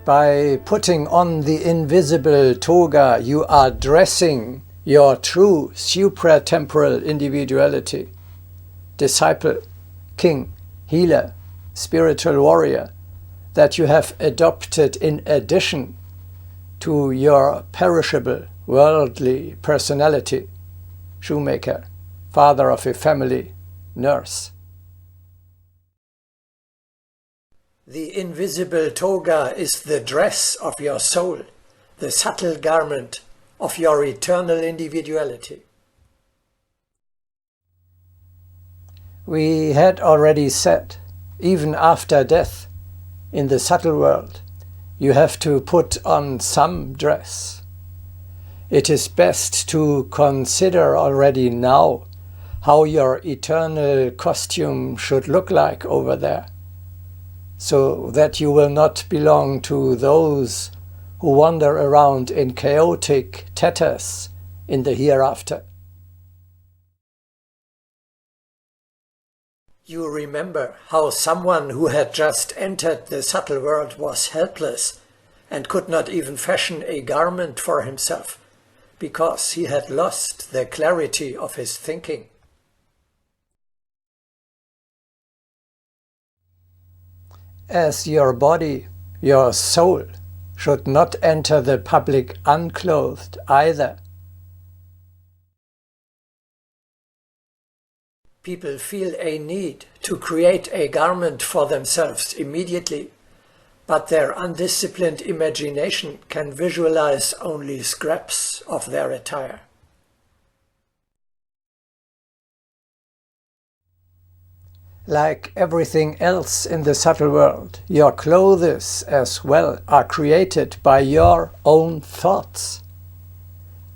By putting on the invisible toga, you are dressing your true supratemporal individuality. Disciple, king, healer, spiritual warrior, that you have adopted in addition to your perishable, worldly personality, shoemaker, father of a family, nurse. The invisible toga is the dress of your soul, the subtle garment of your eternal individuality. We had already said, even after death, in the subtle world, you have to put on some dress. It is best to consider already now how your eternal costume should look like over there, so that you will not belong to those who wander around in chaotic tatters in the hereafter. You remember how someone who had just entered the subtle world was helpless and could not even fashion a garment for himself, because he had lost the clarity of his thinking. As your body, your soul, should not enter the public unclothed either. People feel a need to create a garment for themselves immediately, but their undisciplined imagination can visualize only scraps of their attire. Like everything else in the subtle world, your clothes as well are created by your own thoughts.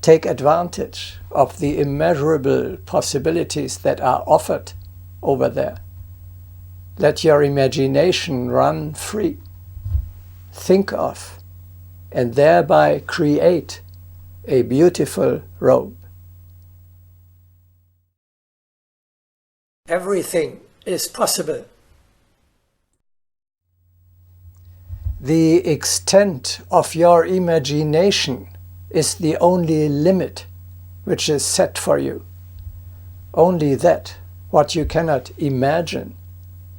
Take advantage of the immeasurable possibilities that are offered over there. Let your imagination run free. Think of, and thereby create, a beautiful robe. Everything is possible. The extent of your imagination is the only limit which is set for you. Only that, what you cannot imagine,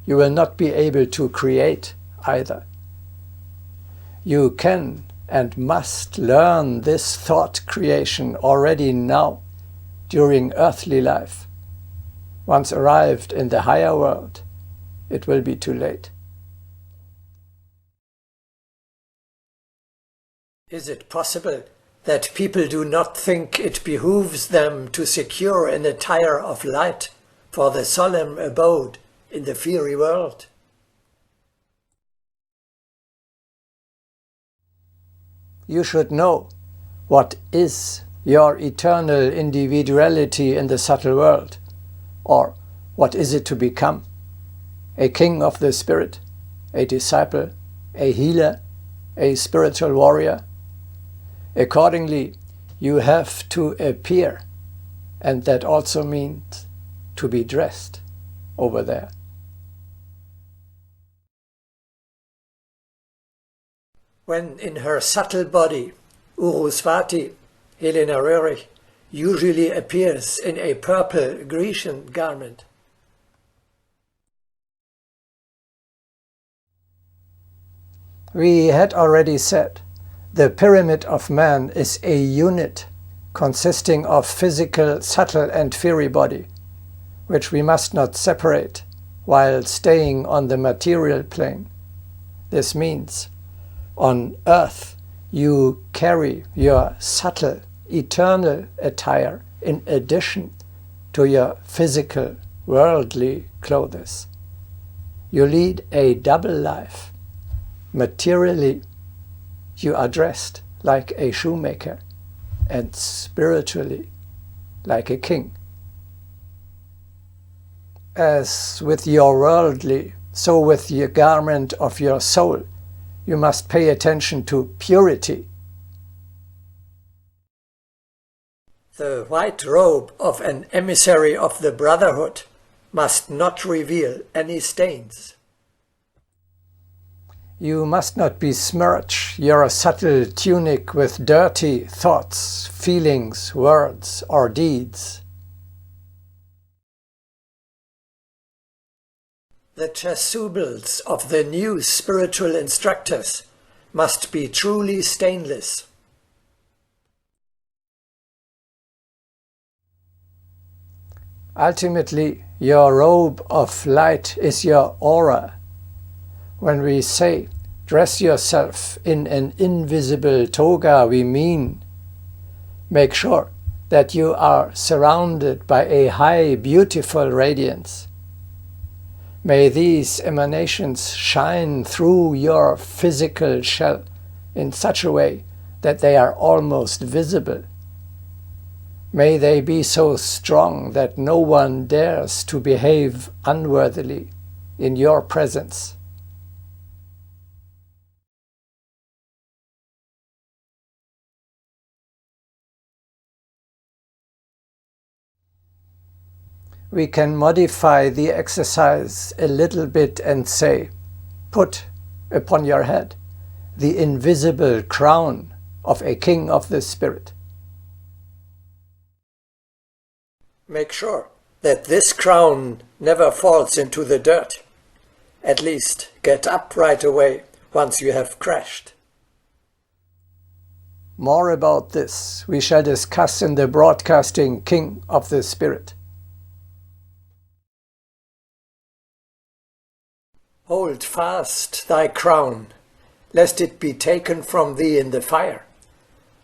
you will not be able to create either. You can and must learn this thought creation already now, during earthly life. Once arrived in the higher world, it will be too late. Is it possible that people do not think it behooves them to secure an attire of light for the solemn abode in the fiery world? You should know what is your eternal individuality in the subtle world, or what is it to become? A king of the spirit, a disciple, a healer, a spiritual warrior? Accordingly, you have to appear, and that also means to be dressed over there. When in her subtle body, Urusvati, Helena Röhrig, usually appears in a purple Grecian garment. We had already said, the pyramid of man is a unit consisting of physical, subtle and fiery body, which we must not separate while staying on the material plane. This means, on earth, you carry your subtle, eternal attire in addition to your physical, worldly clothes. You lead a double life. Materially, you are dressed like a shoemaker, and spiritually, like a king. As with your worldly, so with the garment of your soul, you must pay attention to purity. The white robe of an emissary of the Brotherhood must not reveal any stains. You must not besmirch your subtle tunic with dirty thoughts, feelings, words, or deeds. The chasubles of the new spiritual instructors must be truly stainless. Ultimately, your robe of light is your aura. When we say, dress yourself in an invisible toga, we mean, make sure that you are surrounded by a high, beautiful radiance. May these emanations shine through your physical shell in such a way that they are almost visible. May they be so strong that no one dares to behave unworthily in your presence. We can modify the exercise a little bit and say, put upon your head the invisible crown of a king of the spirit. Make sure that this crown never falls into the dirt. At least get up right away once you have crashed. More about this we shall discuss in the broadcasting King of the Spirit. Hold fast thy crown, lest it be taken from thee in the fire,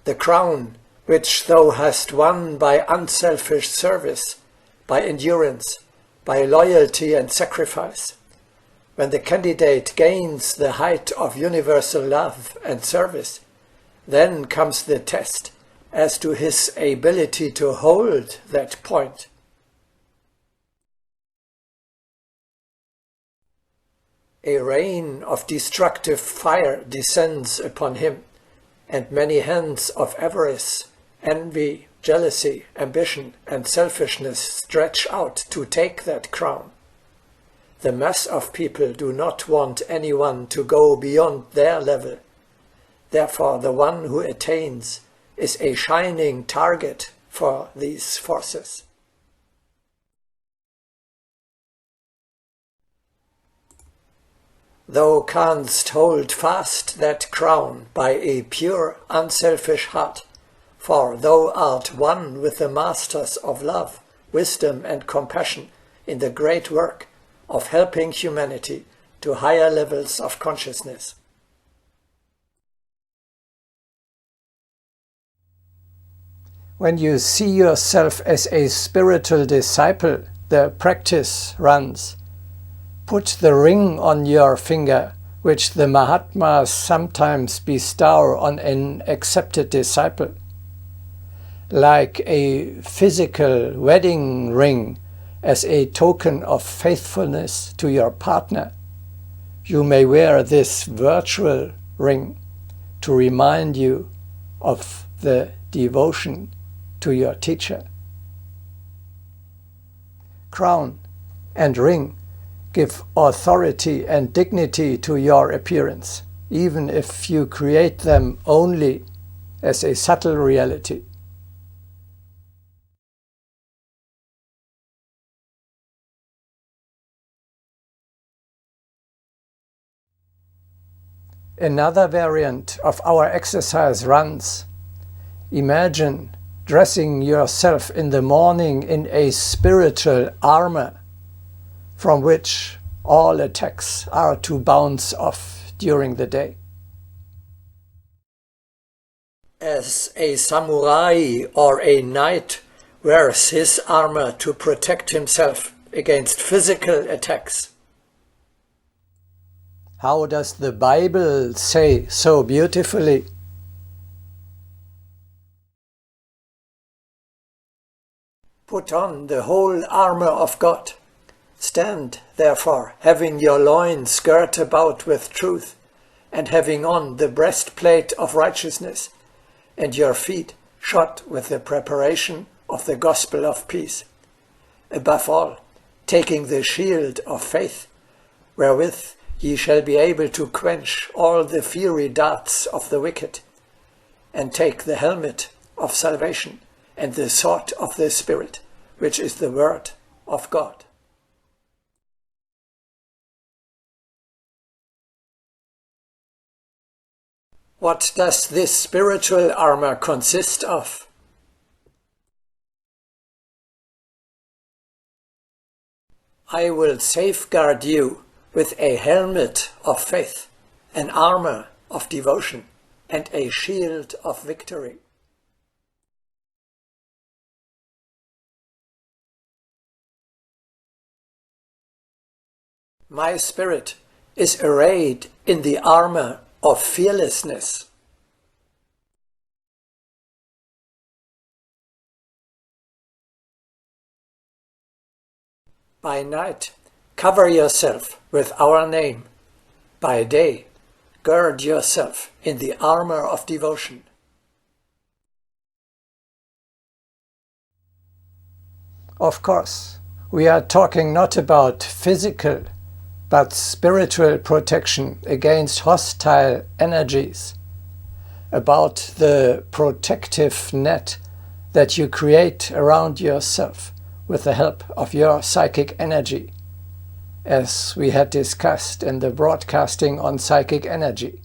the crown which thou hast won by unselfish service, by endurance, by loyalty and sacrifice. When the candidate gains the height of universal love and service, then comes the test as to his ability to hold that point. A rain of destructive fire descends upon him, and many hands of avarice, envy, jealousy, ambition, and selfishness stretch out to take that crown. The mass of people do not want anyone to go beyond their level. Therefore, the one who attains is a shining target for these forces. Thou canst hold fast that crown by a pure, unselfish heart, for thou art one with the masters of love, wisdom, and compassion in the great work of helping humanity to higher levels of consciousness. When you see yourself as a spiritual disciple, the practice runs. Put the ring on your finger, which the Mahatmas sometimes bestow on an accepted disciple. Like a physical wedding ring as a token of faithfulness to your partner, you may wear this virtual ring to remind you of the devotion to your teacher. Crown and ring give authority and dignity to your appearance, even if you create them only as a subtle reality. Another variant of our exercise runs. Imagine dressing yourself in the morning in a spiritual armor from which all attacks are to bounce off during the day. As a samurai or a knight wears his armor to protect himself against physical attacks. How does the Bible say so beautifully? Put on the whole armor of God. Stand, therefore, having your loins girt about with truth, and having on the breastplate of righteousness, and your feet shod with the preparation of the gospel of peace. Above all, taking the shield of faith, wherewith ye shall be able to quench all the fiery darts of the wicked, and take the helmet of salvation and the sword of the Spirit, which is the word of God. What does this spiritual armor consist of? I will safeguard you with a helmet of faith, an armor of devotion, and a shield of victory. My spirit is arrayed in the armor of fearlessness. By night, cover yourself with our name. By day, gird yourself in the armor of devotion. Of course, we are talking not about physical, but spiritual protection against hostile energies, about the protective net that you create around yourself with the help of your psychic energy, as we had discussed in the broadcasting on psychic energy.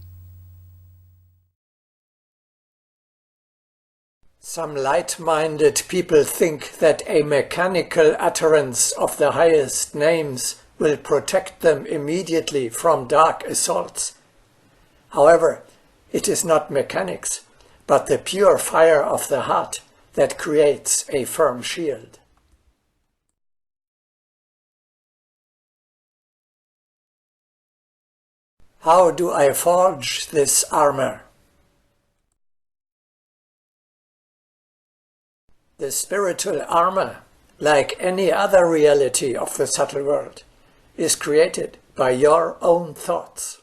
Some light-minded people think that a mechanical utterance of the highest names will protect them immediately from dark assaults. However, it is not mechanics, but the pure fire of the heart that creates a firm shield. How do I forge this armor? The spiritual armor, like any other reality of the subtle world, is created by your own thoughts.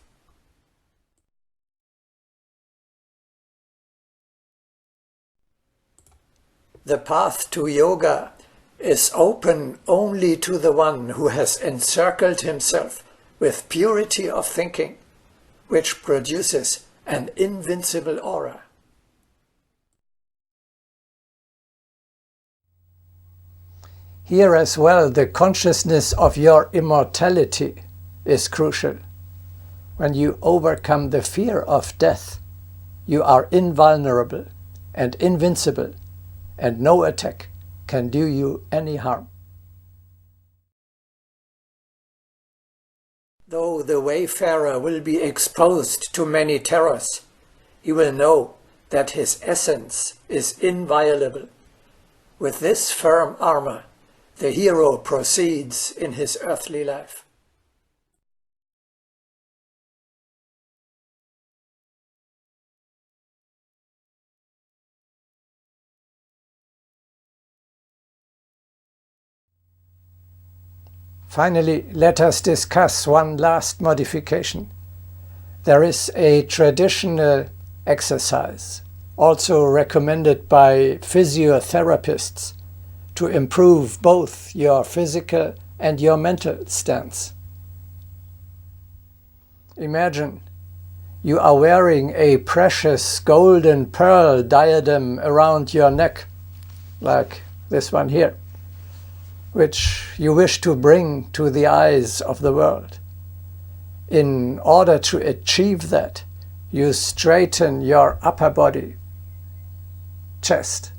The path to yoga is open only to the one who has encircled himself with purity of thinking, which produces an invincible aura. Here as well, the consciousness of your immortality is crucial. When you overcome the fear of death, you are invulnerable and invincible, and no attack can do you any harm. Though the wayfarer will be exposed to many terrors, he will know that his essence is inviolable. With this firm armor, the hero proceeds in his earthly life. Finally, let us discuss one last modification. There is a traditional exercise, also recommended by physiotherapists, to improve both your physical and your mental stance. Imagine you are wearing a precious golden pearl diadem around your neck, like this one here, which you wish to bring to the eyes of the world. In order to achieve that, you straighten your upper body, chest,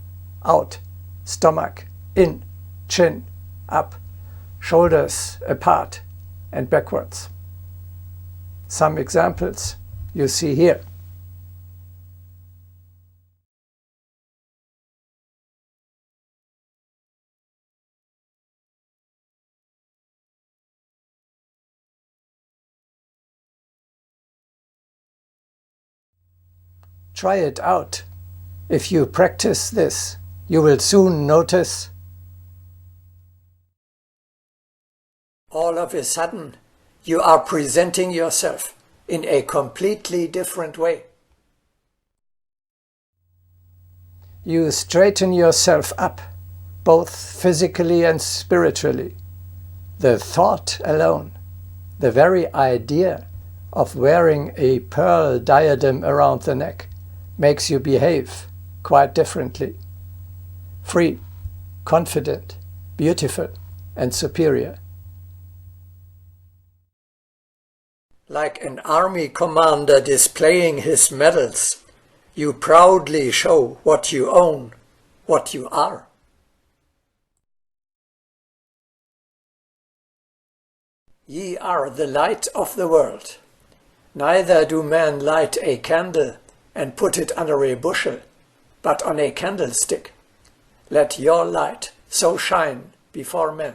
out, stomach, in, chin, up, shoulders apart and backwards. Some examples you see here. Try it out. If you practice this, you will soon notice all of a sudden you are presenting yourself in a completely different way. You straighten yourself up, both physically and spiritually. The thought alone The very idea of wearing a pearl diadem around the neck makes you behave quite differently. Free, confident, beautiful, and superior. Like an army commander displaying his medals, you proudly show what you own, what you are. Ye are the light of the world. Neither do men light a candle and put it under a bushel, but on a candlestick. Let your light so shine before men.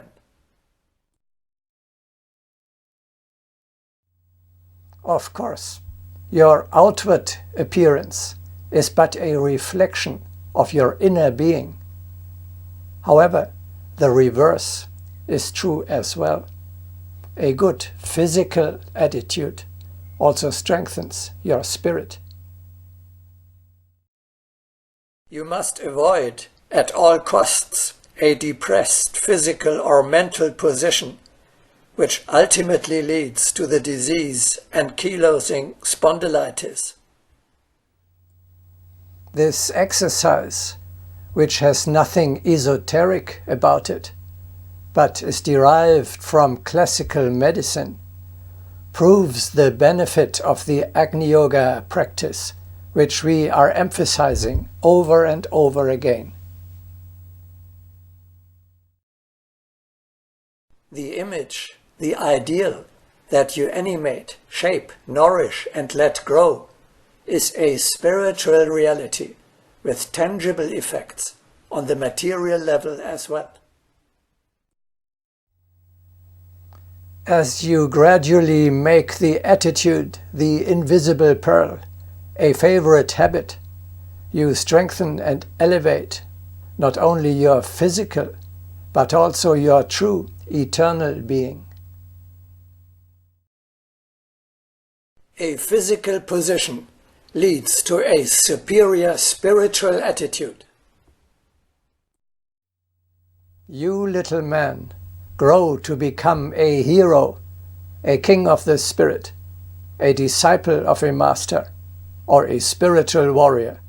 Of course, your outward appearance is but a reflection of your inner being. However, the reverse is true as well. A good physical attitude also strengthens your spirit. You must avoid at all costs a depressed physical or mental position, which ultimately leads to the disease ankylosing spondylitis. This exercise, which has nothing esoteric about it, but is derived from classical medicine, proves the benefit of the Agni Yoga practice, which we are emphasizing over and over again. The image, the ideal that you animate, shape, nourish, and let grow is a spiritual reality with tangible effects on the material level as well. As you gradually make the attitude, the invisible pearl, a favorite habit, you strengthen and elevate not only your physical, but also your true eternal being. A physical position leads to a superior spiritual attitude. You, little man, grow to become a hero, a king of the spirit, a disciple of a master, or a spiritual warrior.